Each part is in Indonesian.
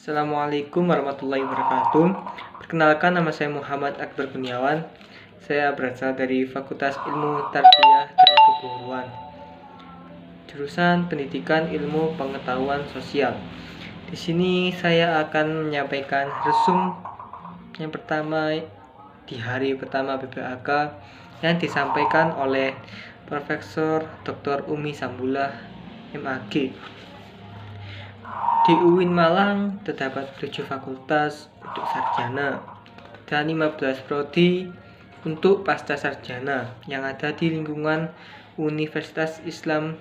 Assalamualaikum warahmatullahi wabarakatuh. Perkenalkan, nama saya Muhammad Akbar Kurniawan. Saya berasal dari Fakultas Ilmu Tarbiyah dan Keguruan, jurusan Pendidikan Ilmu Pengetahuan Sosial. Di sini saya akan menyampaikan resum yang pertama di hari pertama PPAK yang disampaikan oleh Profesor Dr. Umi Sambulah, MAG. Di UIN Malang terdapat 7 fakultas untuk sarjana dan 15 prodi untuk pasca sarjana yang ada di lingkungan Universitas Islam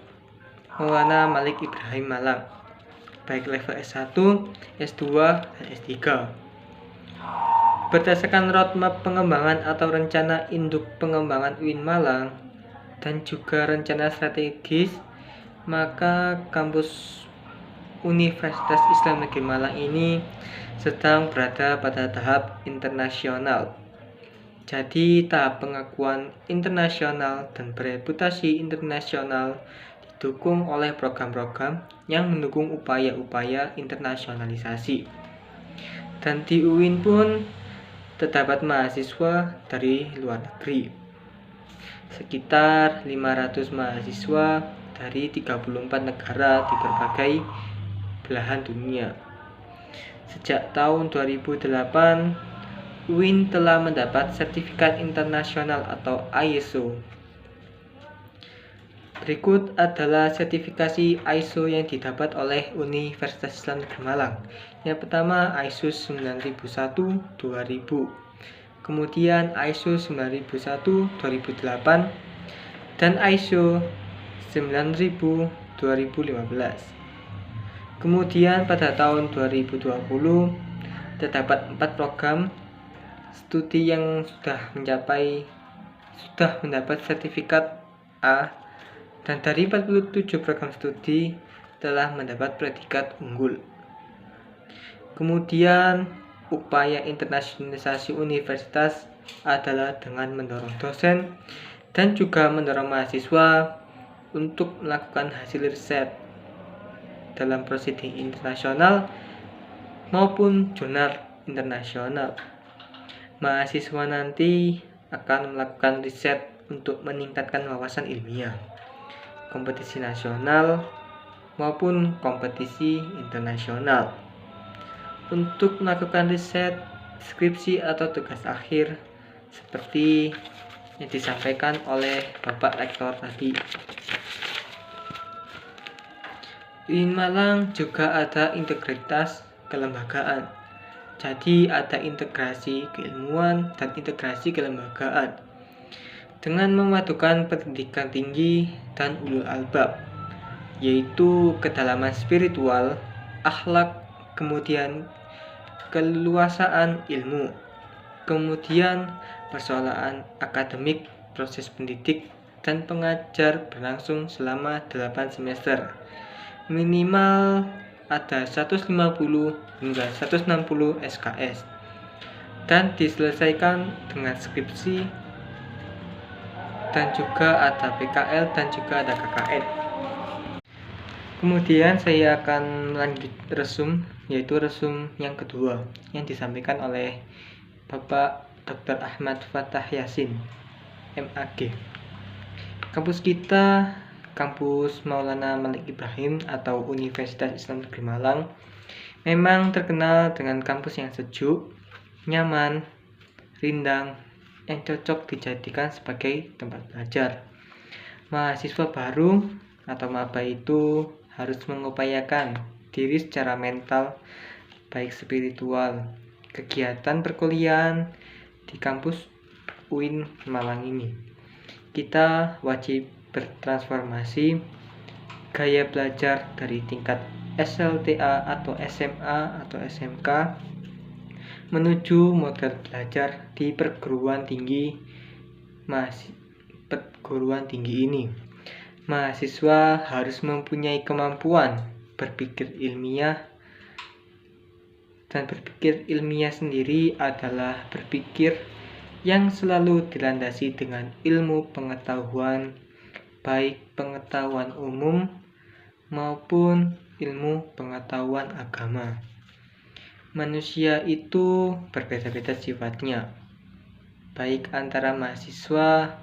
Maulana Malik Ibrahim Malang, baik level S1, S2, dan S3. Berdasarkan roadmap pengembangan atau rencana induk pengembangan UIN Malang dan juga rencana strategis, maka kampus Universitas Islam Negeri Malang ini sedang berada pada tahap internasional. Jadi tahap pengakuan internasional dan bereputasi internasional didukung oleh program-program yang mendukung upaya-upaya internasionalisasi. Dan di UIN pun terdapat mahasiswa dari luar negeri, sekitar 500 mahasiswa dari 34 negara di berbagai belahan dunia. Sejak tahun 2008, UIN telah mendapat sertifikat internasional atau ISO. Berikut adalah sertifikasi ISO yang didapat oleh Universitas Islam Negeri Malang. Yang pertama, ISO 9001-2000, kemudian ISO 9001-2008, dan ISO 9000-2015. Kemudian pada tahun 2020 terdapat 4 program studi yang sudah mendapat sertifikat A, dan dari 47 program studi telah mendapat predikat unggul. Kemudian upaya internasionalisasi universitas adalah dengan mendorong dosen dan juga mendorong mahasiswa untuk melakukan hasil riset dalam proceeding internasional maupun jurnal internasional. Mahasiswa nanti akan melakukan riset untuk meningkatkan wawasan ilmiah, kompetisi nasional maupun kompetisi internasional. Untuk melakukan riset, skripsi atau tugas akhir seperti yang disampaikan oleh Bapak Rektor tadi. UIN Malang juga ada integritas kelembagaan. Jadi ada integrasi keilmuan dan integrasi kelembagaan dengan memadukan pendidikan tinggi dan ulul albab, yaitu kedalaman spiritual, akhlak, kemudian keleluasaan ilmu, kemudian persoalan akademik, proses pendidik dan pengajar berlangsung selama 8 semester. Minimal ada 150 hingga 160 SKS dan diselesaikan dengan skripsi, dan juga ada PKL dan juga ada KKN. Kemudian saya akan melanjut resum, yaitu resum yang kedua yang disampaikan oleh Bapak Dr. Ahmad Fathah Yasin, MAG. Kampus kita, Kampus Maulana Malik Ibrahim atau Universitas Islam Negeri Malang, memang terkenal dengan kampus yang sejuk, nyaman, rindang, yang cocok dijadikan sebagai tempat belajar. Mahasiswa baru atau maba itu harus mengupayakan diri secara mental, baik spiritual. Kegiatan perkuliahan di kampus UIN Malang ini, kita wajib bertransformasi gaya belajar dari tingkat SLTA atau SMA atau SMK menuju model belajar di perguruan tinggi ini. Mahasiswa harus mempunyai kemampuan berpikir ilmiah, dan berpikir ilmiah sendiri adalah berpikir yang selalu dilandasi dengan ilmu pengetahuan, baik pengetahuan umum maupun ilmu pengetahuan agama. Manusia itu berbeda-beda sifatnya, baik antara mahasiswa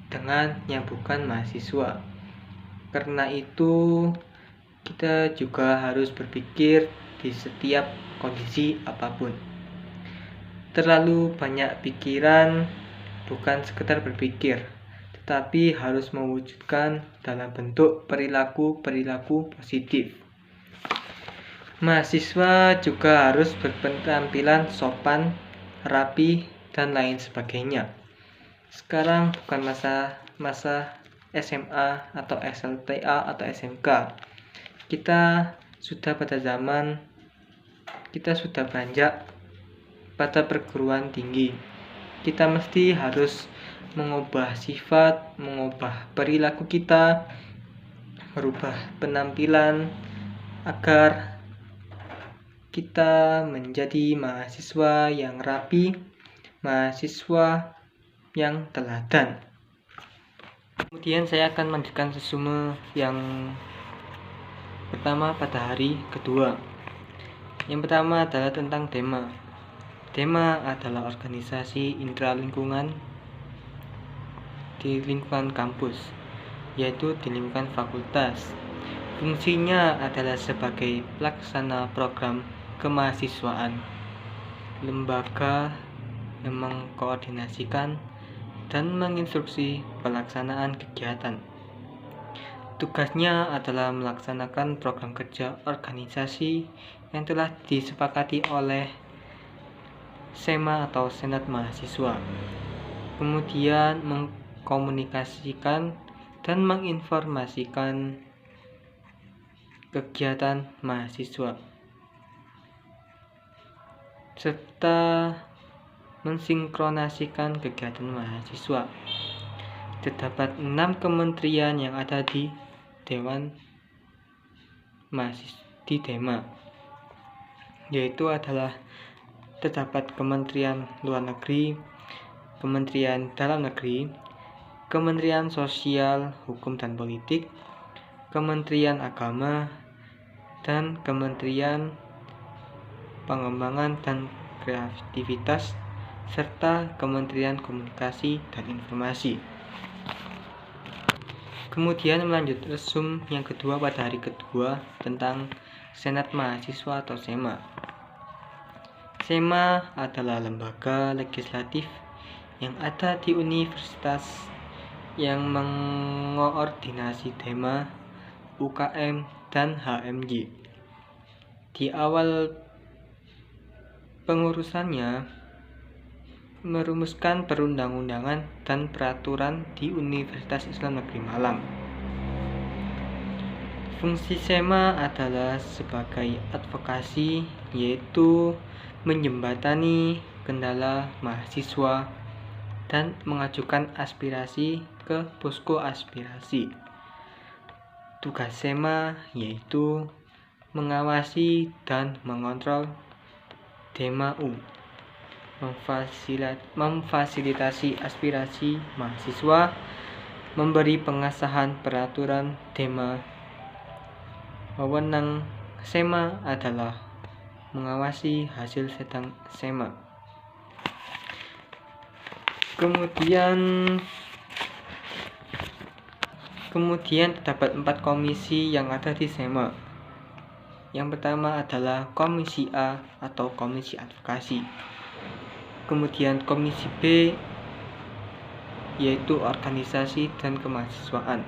dengan yang bukan mahasiswa. Karena itu, kita juga harus berpikir di setiap kondisi apapun. Terlalu banyak pikiran bukan sekedar berpikir, tetapi harus mewujudkan dalam bentuk perilaku-perilaku positif. Mahasiswa juga harus berpenampilan sopan, rapi, dan lain sebagainya. Sekarang bukan masa SMA atau SLTA atau SMK. Kita sudah beranjak pada perguruan tinggi. Kita mesti harus mengubah sifat, mengubah perilaku kita, merubah penampilan agar kita menjadi mahasiswa yang rapi, mahasiswa yang teladan. Kemudian saya akan melanjutkan resume yang pertama pada hari kedua. Yang pertama adalah tentang tema. Tema adalah organisasi intralingkungan di lingkungan kampus, yaitu di lingkungan fakultas. Fungsinya adalah sebagai pelaksana program kemahasiswaan, lembaga yang mengkoordinasikan dan menginstruksi pelaksanaan kegiatan. Tugasnya adalah melaksanakan program kerja organisasi yang telah disepakati oleh SEMA atau Senat Mahasiswa. Kemudian mengkomunikasikan dan menginformasikan kegiatan mahasiswa, serta mensinkronasikan kegiatan mahasiswa. Terdapat 6 kementerian yang ada di Dewan di DEMA, yaitu adalah terdapat Kementerian Luar Negeri, Kementerian Dalam Negeri, Kementerian Sosial, Hukum dan Politik, Kementerian Agama, dan Kementerian Pengembangan dan Kreativitas, serta Kementerian Komunikasi dan Informasi. Kemudian melanjut resum yang kedua pada hari kedua tentang Senat Mahasiswa atau SEMA. SEMA adalah lembaga legislatif yang ada di universitas yang mengoordinasi DEMA, UKM, dan HMJ. Di awal pengurusannya merumuskan perundang-undangan dan peraturan di Universitas Islam Negeri Malang. Fungsi SEMA adalah sebagai advokasi, yaitu menjembatani kendala mahasiswa dan mengajukan aspirasi ke posko aspirasi. Tugas SEMA yaitu mengawasi dan mengontrol DEMA-U, memfasilitasi aspirasi mahasiswa, memberi pengesahan peraturan DEMA. Wewenang SEMA adalah mengawasi hasil sidang SEMA. Kemudian terdapat 4 komisi yang ada di SEMA. Yang pertama adalah Komisi A atau Komisi Advokasi. Kemudian Komisi B yaitu Organisasi dan Kemahasiswaan.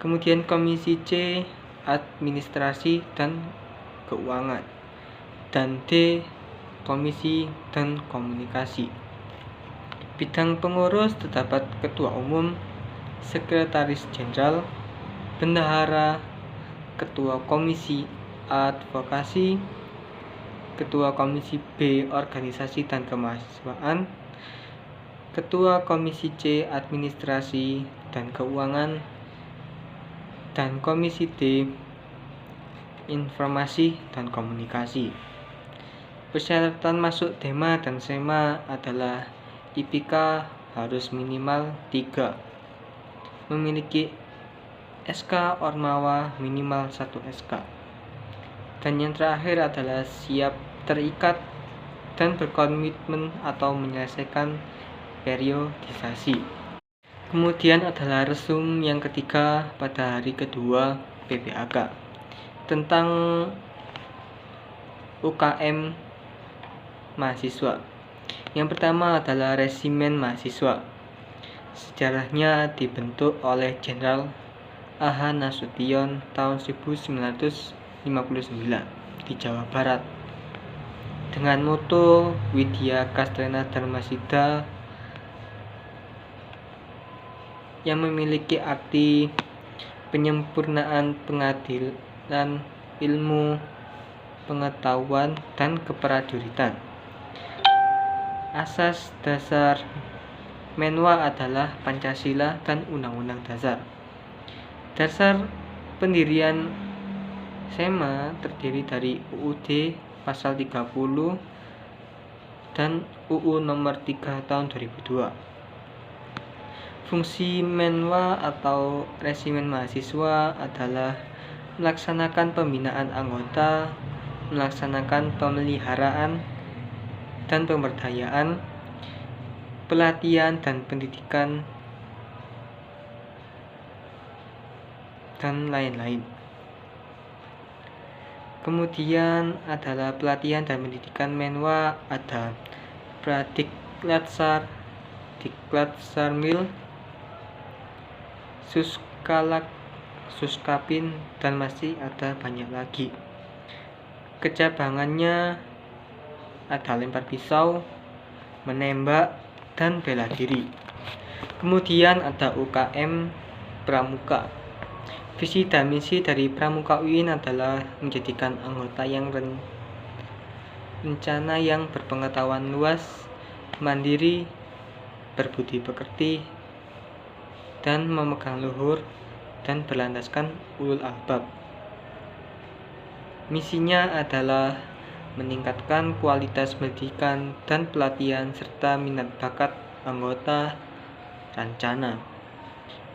Kemudian Komisi C Administrasi dan Keuangan. Dan D Komisi dan Komunikasi. Bidang pengurus terdapat Ketua Umum, Sekretaris Jenderal, Bendahara, Ketua Komisi Advokasi, Ketua Komisi B Organisasi dan Kemahasiswaan, Ketua Komisi C Administrasi dan Keuangan, dan Komisi D Informasi dan Komunikasi. Persyaratan masuk DEMA dan SEMA adalah IPK harus minimal 3, memiliki SK Ormawa minimal 1 SK, Dan yang terakhir adalah siap terikat dan berkomitmen atau menyelesaikan periodisasi. Kemudian adalah resum yang ketiga pada hari kedua PPAK tentang UKM mahasiswa. Yang pertama adalah resimen mahasiswa. Sejarahnya dibentuk oleh Jenderal A.H. Nasution tahun 1959 di Jawa Barat dengan moto Widya Castrena Dharmasida yang memiliki arti penyempurnaan pengadilan ilmu, pengetahuan, dan keprajuritan. Asas dasar Menwa adalah Pancasila dan Undang-Undang Dasar. Dasar pendirian SEMA terdiri dari UUD pasal 30 dan UU nomor 3 tahun 2002. Fungsi Menwa atau resimen mahasiswa adalah melaksanakan pembinaan anggota, melaksanakan pemeliharaan dan pemberdayaan, pelatihan dan pendidikan, dan lain-lain. Kemudian adalah pelatihan dan pendidikan Menwa ada Pradiklat-Sar, Diklat-Sarmil, Suskalak, Suskapin, dan masih ada banyak lagi. Kecabangannya ada lempar pisau, menembak, dan bela diri. Kemudian ada UKM Pramuka. Visi dan misi dari Pramuka UIN adalah menjadikan anggota yang rencana yang berpengetahuan luas, mandiri, berbudi pekerti, dan memegang luhur dan berlandaskan ulul albab. Misinya adalah meningkatkan kualitas pendidikan dan pelatihan serta minat bakat anggota Rancana,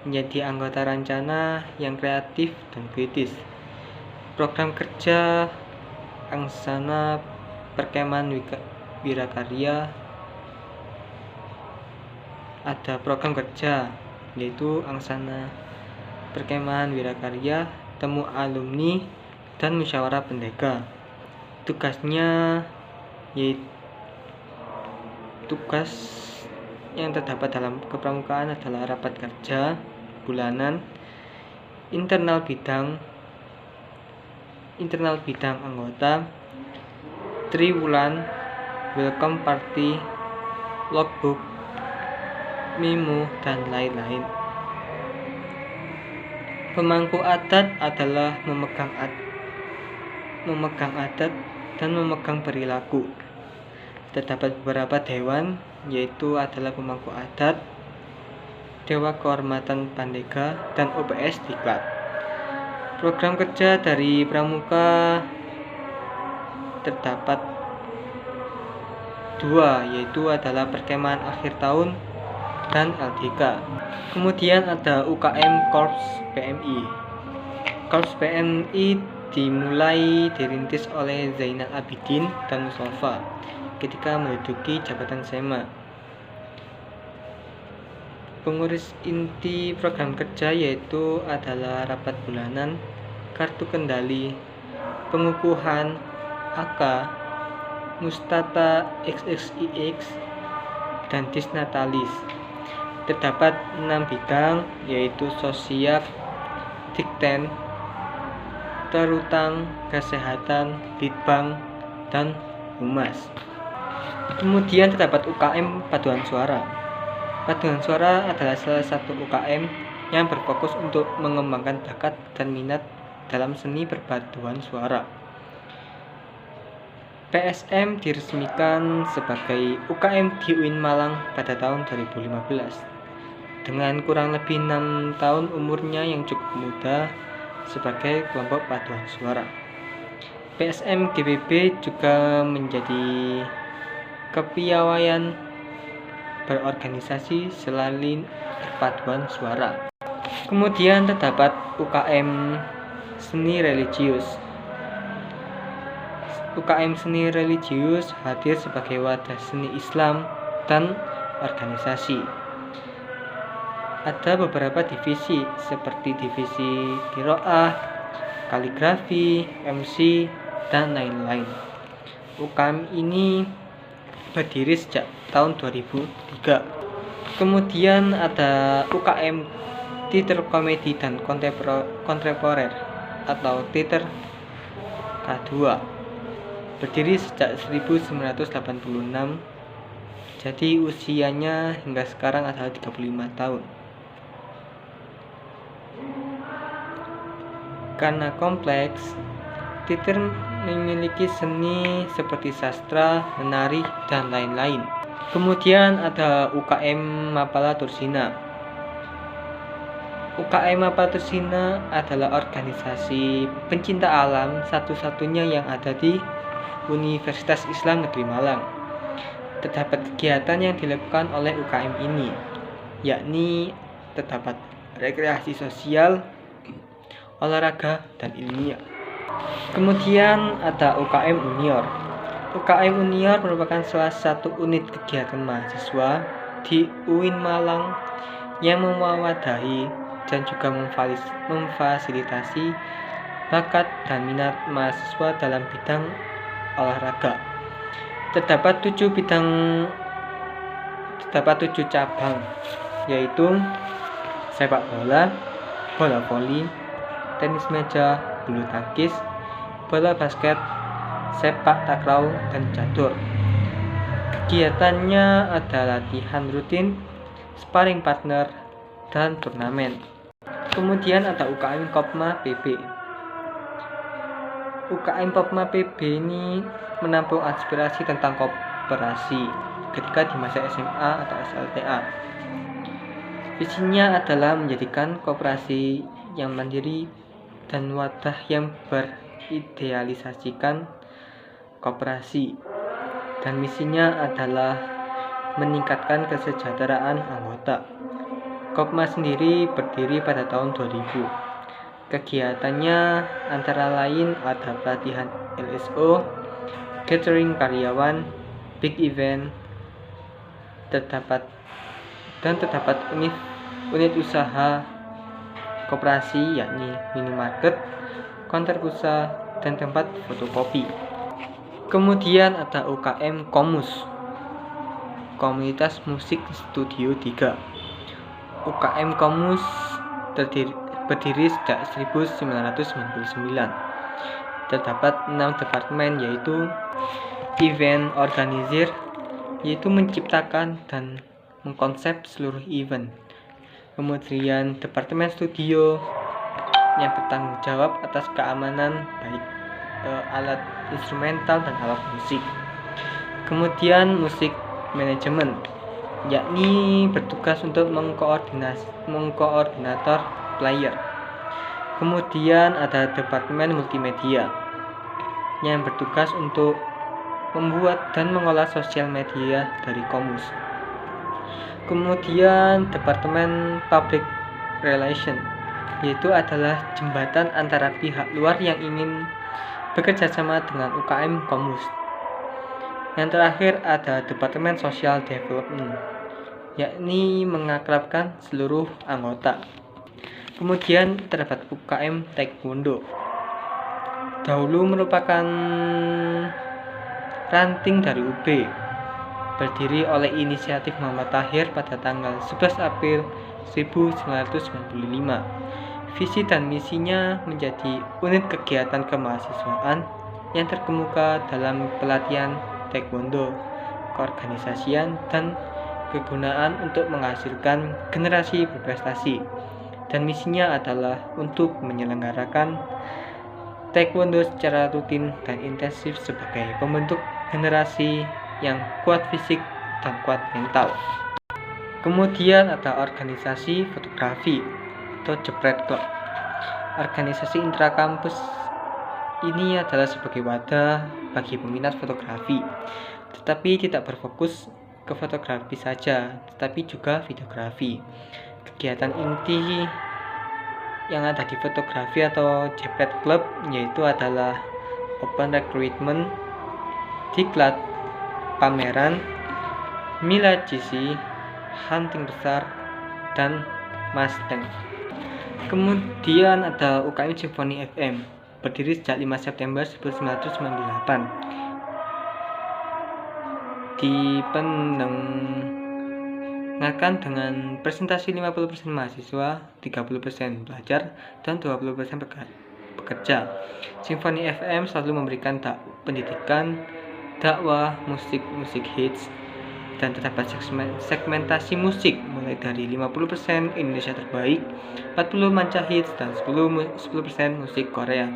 menjadi anggota Rancana yang kreatif dan kritis. Program kerja Angsana Perkemahan Wirakarya ada program kerja yaitu Angsana Perkemahan Wirakarya, temu alumni, dan musyawarah pendega. Tugasnya yaitu tugas yang terdapat dalam kepramukaan adalah rapat kerja bulanan, internal bidang anggota, triwulan, welcome party, logbook, memo, dan lain-lain. Pemangku adat adalah memegang adat dan memegang perilaku. Terdapat beberapa dewan, yaitu adalah pemangku adat, Dewa Kehormatan Pandega, dan OPS Diklat. Program kerja dari Pramuka terdapat 2, yaitu adalah perkemahan akhir tahun dan LDK. Kemudian ada UKM Korps PMI. Korps PMI dirintis oleh Zainal Abidin dan Mustafa ketika menduduki jabatan SEMA. Pengurus inti program kerja yaitu adalah rapat bulanan, kartu kendali, pengukuhan, AK, Mustata XXIX, dan Disnatalis. Terdapat 6 bidang yaitu sosial, dikten, terutang, kesehatan, litbang, dan humas. Kemudian terdapat UKM Paduan Suara. Paduan Suara adalah salah satu UKM yang berfokus untuk mengembangkan bakat dan minat dalam seni perpaduan suara. PSM diresmikan sebagai UKM di UIN Malang pada tahun 2015. Dengan kurang lebih 6 tahun umurnya yang cukup muda sebagai kelompok paduan suara. PSM GBB juga menjadi kepiawaian berorganisasi selain perpaduan suara. Kemudian terdapat UKM Seni Religius. UKM seni religius hadir sebagai wadah seni Islam dan organisasi. Ada beberapa divisi seperti divisi qiraah, kaligrafi, MC, dan lain-lain. UKM ini berdiri sejak tahun 2003. Kemudian ada UKM Teater Komedi dan Kontemporer atau Teater K2, berdiri sejak 1986, jadi usianya hingga sekarang adalah 35 tahun. Karena kompleks, teater memiliki seni seperti sastra, menari, dan lain-lain. Kemudian ada UKM Mapala Tursina. UKM Mapala Tursina adalah organisasi pencinta alam satu-satunya yang ada di Universitas Islam Negeri Malang. Terdapat kegiatan yang dilakukan oleh UKM ini, yakni terdapat rekreasi sosial, olahraga, dan ilmiah. Kemudian ada UKM Unior. UKM Unior merupakan salah satu unit kegiatan mahasiswa di UIN Malang yang mewadahi dan juga memfasilitasi bakat dan minat mahasiswa dalam bidang olahraga. Terdapat 7 cabang, yaitu sepak bola, bola voli, tenis meja, bulu tangkis, bola basket, sepak takraw, dan catur. Kegiatannya ada latihan rutin, sparring partner, dan turnamen. Kemudian ada UKM Kopma PB. UKM Kopma PB ini menampung aspirasi tentang koperasi ketika di masa SMA atau SLTA. Visinya adalah menjadikan koperasi yang mandiri dan wadah yang beridealisasikan koperasi, dan misinya adalah meningkatkan kesejahteraan anggota. Kopma sendiri berdiri pada tahun 2000. Kegiatannya antara lain ada pelatihan LSO, catering karyawan, big event, terdapat unit usaha koperasi yakni minimarket, konter pulsa, dan tempat fotokopi. Kemudian ada UKM Komus, Komunitas Musik Studio 3. UKM Komus berdiri sejak 1999. Terdapat 6 departemen, yaitu event organizer, yaitu menciptakan dan mengkonsep seluruh event. Kemudian departemen studio yang bertanggung jawab atas keamanan baik alat instrumental dan alat musik. Kemudian musik manajemen, yakni bertugas untuk mengkoordinator player. Kemudian ada departemen multimedia yang bertugas untuk membuat dan mengolah sosial media dari Komus. Kemudian departemen public relation, yaitu adalah jembatan antara pihak luar yang ingin bekerja sama dengan UKM Komus. Yang terakhir ada departemen social development, yakni mengakrabkan seluruh anggota. Kemudian terdapat UKM Taekwondo. Dahulu merupakan ranting dari UB, berdiri oleh inisiatif Muhammad Tahir pada tanggal 11 April 1995. Visi dan misinya menjadi unit kegiatan kemahasiswaan yang terkemuka dalam pelatihan taekwondo, keorganisasian, dan kegunaan untuk menghasilkan generasi berprestasi. Dan misinya adalah untuk menyelenggarakan taekwondo secara rutin dan intensif sebagai pembentuk generasi yang kuat fisik dan kuat mental. Kemudian ada organisasi fotografi atau Jepret Club. Organisasi intrakampus ini adalah sebagai wadah bagi peminat fotografi, tetapi tidak berfokus ke fotografi saja, tetapi juga videografi. Kegiatan inti yang ada di fotografi atau Jepret Club yaitu adalah open recruitment, diklat, pameran, milagisi, hunting besar, dan Mustang. Kemudian ada UKM Simfoni FM, berdiri sejak 5 September 1998. Dipendengarkan dengan presentasi 50% mahasiswa, 30% pelajar, dan 20% pekerja. Simfoni FM selalu memberikan pendidikan, dakwah, musik hits, dan terdapat segmentasi musik mulai dari 50% Indonesia terbaik, 40 manca hits, dan 10% musik Korea.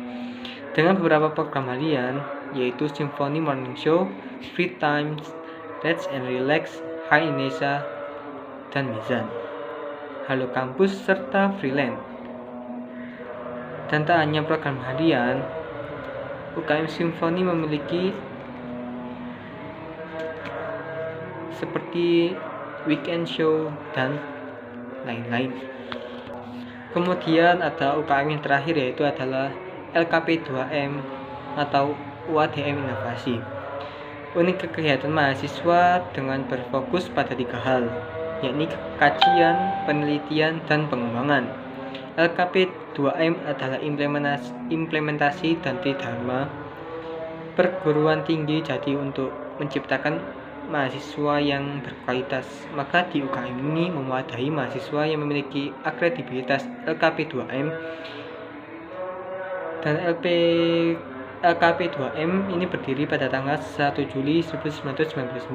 Dengan beberapa program harian yaitu Simfoni Morning Show, Free Times, Let's and Relax, Hai Indonesia, dan Mizan, Halo Kampus, serta Freelance. Dan tak hanya program harian, UKM Simfoni memiliki seperti weekend show dan lain-lain. Kemudian ada UKM yang terakhir, yaitu adalah LKP 2M atau UADM Inovasi. Unit kegiatan mahasiswa dengan berfokus pada 3 hal, yakni kajian, penelitian, dan pengembangan. LKP 2M adalah implementasi dan tridharma perguruan tinggi. Jadi untuk menciptakan mahasiswa yang berkualitas, maka di UKM ini memadai mahasiswa yang memiliki akredibilitas LKP 2M. Dan LKP 2M ini berdiri pada tanggal 1 Juli 1999.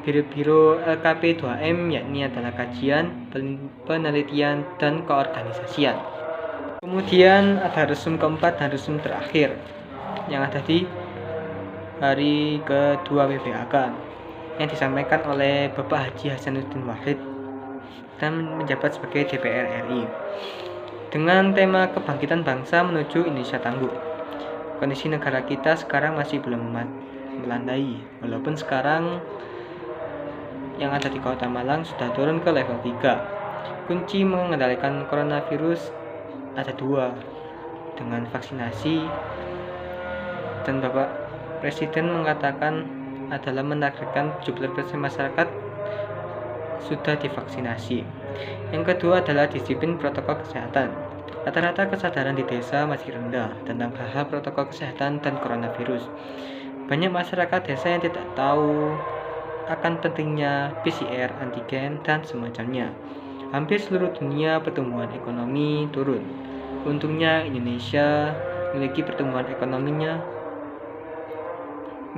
Biro LKP 2M yakni adalah kajian, penelitian, dan keorganisasian. Kemudian ada resum keempat dan resum terakhir yang ada di hari kedua PBAK yang disampaikan oleh Bapak Haji Hasanuddin Wahid dan menjabat sebagai DPR RI dengan tema kebangkitan bangsa menuju Indonesia tangguh. Kondisi negara kita sekarang masih belum melandai, walaupun sekarang yang ada di Kota Malang sudah turun ke level 3. Kunci mengendalikan coronavirus ada 2, dengan vaksinasi, dan Bapak Presiden mengatakan adalah menargetkan 70% masyarakat sudah divaksinasi. Yang kedua adalah disiplin protokol kesehatan. Rata-rata kesadaran di desa masih rendah tentang hal-hal protokol kesehatan dan coronavirus. Banyak masyarakat desa yang tidak tahu akan pentingnya PCR, antigen, dan semacamnya. Hampir seluruh dunia pertumbuhan ekonomi turun. Untungnya Indonesia memiliki pertumbuhan ekonominya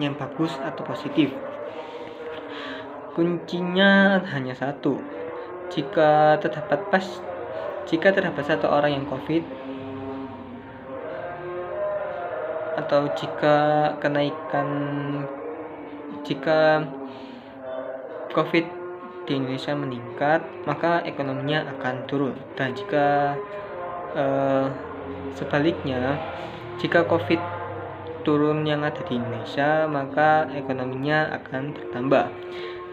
yang bagus atau positif. Kuncinya hanya satu. Jika terdapat satu orang yang COVID, atau jika COVID di Indonesia meningkat, maka ekonominya akan turun. Dan jika sebaliknya, jika COVID turun yang ada di Indonesia, maka ekonominya akan bertambah.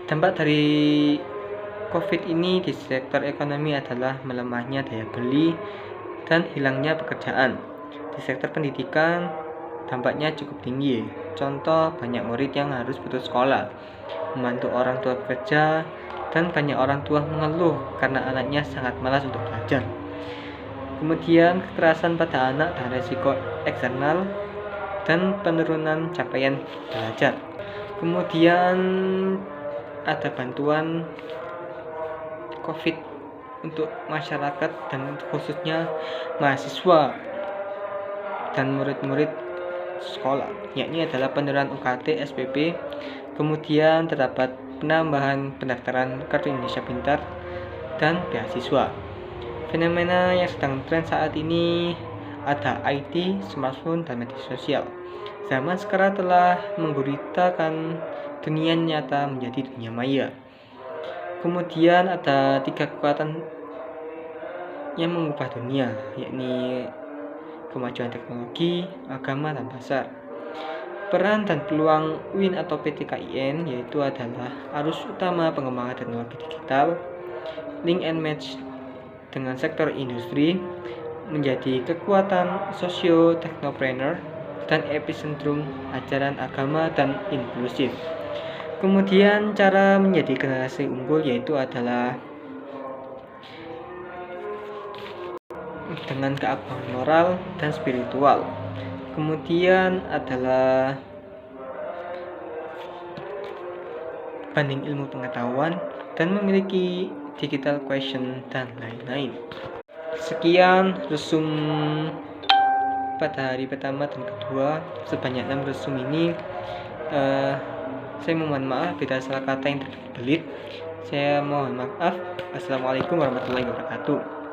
Dampak dari COVID ini di sektor ekonomi adalah melemahnya daya beli dan hilangnya pekerjaan. Di sektor pendidikan, dampaknya cukup tinggi. Contoh, banyak murid yang harus putus sekolah, membantu orang tua bekerja, dan banyak orang tua mengeluh karena anaknya sangat malas untuk belajar. Kemudian kekerasan pada anak dan resiko eksternal dan penurunan capaian belajar. Kemudian ada bantuan COVID untuk masyarakat dan khususnya mahasiswa dan murid-murid sekolah, yakni adalah penurunan UKT, SPP. Kemudian terdapat penambahan pendaftaran Kartu Indonesia Pintar dan beasiswa. Fenomena yang sedang tren saat ini ada IT, smartphone, dan media sosial. Zaman sekarang telah mengguritakan dunia nyata menjadi dunia maya. Kemudian ada 3 kekuatan yang mengubah dunia, yakni kemajuan teknologi, agama, dan pasar. Peran dan peluang UIN atau PT KIN yaitu adalah arus utama pengembangan teknologi digital, link and match dengan sektor industri, menjadi kekuatan socio-technopreneur dan epicentrum ajaran agama dan inklusif. Kemudian cara menjadi generasi unggul yaitu adalah dengan keagungan moral dan spiritual. Kemudian adalah banding ilmu pengetahuan dan memiliki digital question dan lain-lain. Sekian resum pada hari pertama dan kedua sebanyak 6 resum ini. Saya mohon maaf bila salah kata yang terbelit. Saya mohon maaf. Assalamualaikum warahmatullahi wabarakatuh.